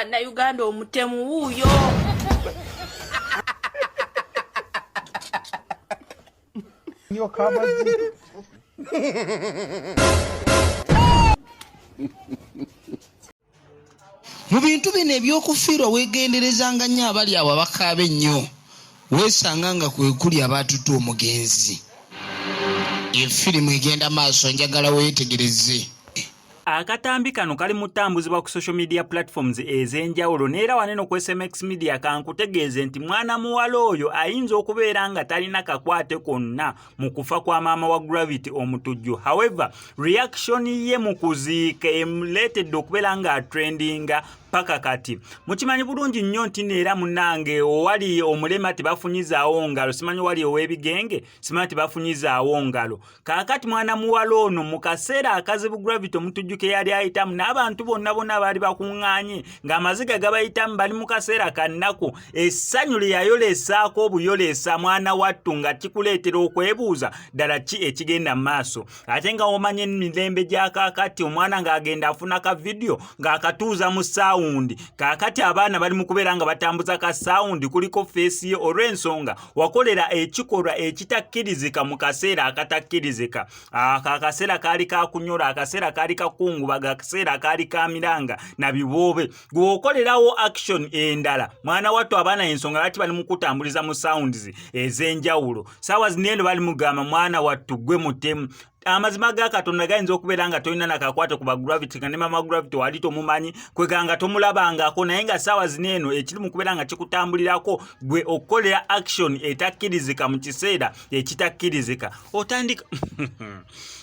bannayuganda omuttemu wuuyo. Mu bintu bino ebyokufiirwa weegenderezanga nnyo abali awo abakaaba ennyo weesanga nga kwe kuli abaatutte omugenzi. Efirimu egenda maaso njagala weetegereze. Akatambi kano kali mutambuzibwa ku social media platforms ez'enjawulo neera waneno ku SMX Media kankutegeeze nti mwana muwala oyo ayinza okubeera nga talina kakwate konna mu kufa kwa maama wa Gravity Omuttujju. However, reaction ye mu kuziika emuleetedde okubeera nga trendinga paka kati. Mukimanyi bulungi nnyo nti neera munnange owali omulema tebafunyizaawo ngalo, simanyi wali ow'ebigenge simanyi tebafunyizaawo ngalo. Kaakati mwana muwala ono mu kaseera akazibu Gravity Omuttujju ke yali ayitamu n'abantu bonna baali bakuŋŋaanye ng'amaziga gabayitamu bali mu kaseera kannaku, essanyu lye yayolesaako obuyoleesa mwana wattu nga kikuleetera okwebuuza ddala ki ekigenda mu maaso. Ate nga omanye emirembe gya kaakati omwana ng'agenda afuna ka vidiyo ng'akatuuza mu ssaawa kaakati abaana bali mu kubeera nga batambuza ka sound kuliko face ye olw'ensonga wakolera ekikolwa ekitakkirizika mu kaseera akatakkirizika. Akaseera kaali kakunyola, akaseera kaali kakungubaga, akaseera kaali kamiranga na biboobe. Gwokolerawo action endala mwana wattu abaana ensonga lwaki bali mu kutambuliza mu sounds ez'enjawulo. Saawa zino bali mugamba mwana wattu gwe muttemu. Amazima ga Katonda gayinza okubeera nga tolina nakakwate ku ba Gravity nga ne maama Gravity wali tomumanyi kweganga tomulabangako, naye nga ssaawa zino eno ekiri mu kubeera nga kikutambulirako gwe okukolera action etakkirizika mu kiseera ekitakkirizika. Otandika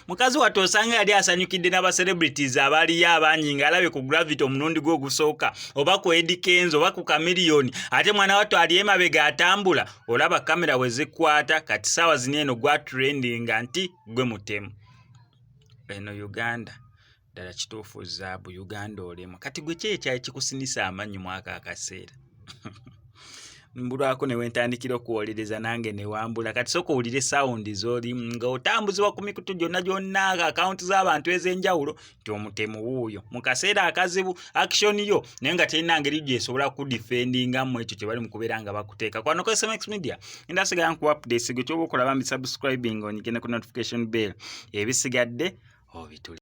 mukazi wattu osanga yali asanyukidde n'aba celebrities abaaliyo abangi ng'alabye ku Gravity omulundi gwe ogusooka oba ku Eddie Kenzo oba ku Chameleone, ate mwana wattu ali emabega atambula, olaba kamera we zikwata. Kati ssaawa zino eno gwa trendinga nti gwe muttemu. Eno Uganda ddala kituufu zaabu Uganda olema. Kati gwe kyekyayi kikusinisa amannyo mwaka akaseera. Mbulwako ne wentandikira okuwolereza nange ne wambula. Kati sooka owulire sound z'oli nga otambuzibwa ku mikutu gyonna akaawunti z'abantu ez'enjawulo nti omuttemu wuuyo mu kaseera akazibu action yo naye nga terina ngeri gyesobola kudifendingamu ekyo kye bali mu kubeera nga bakuteeka. Kwano ku SMX Media ndasigala nku updates gwe kyoba okulaba mbi subscribing onyige ne ku notification bell ebisigadde obituli.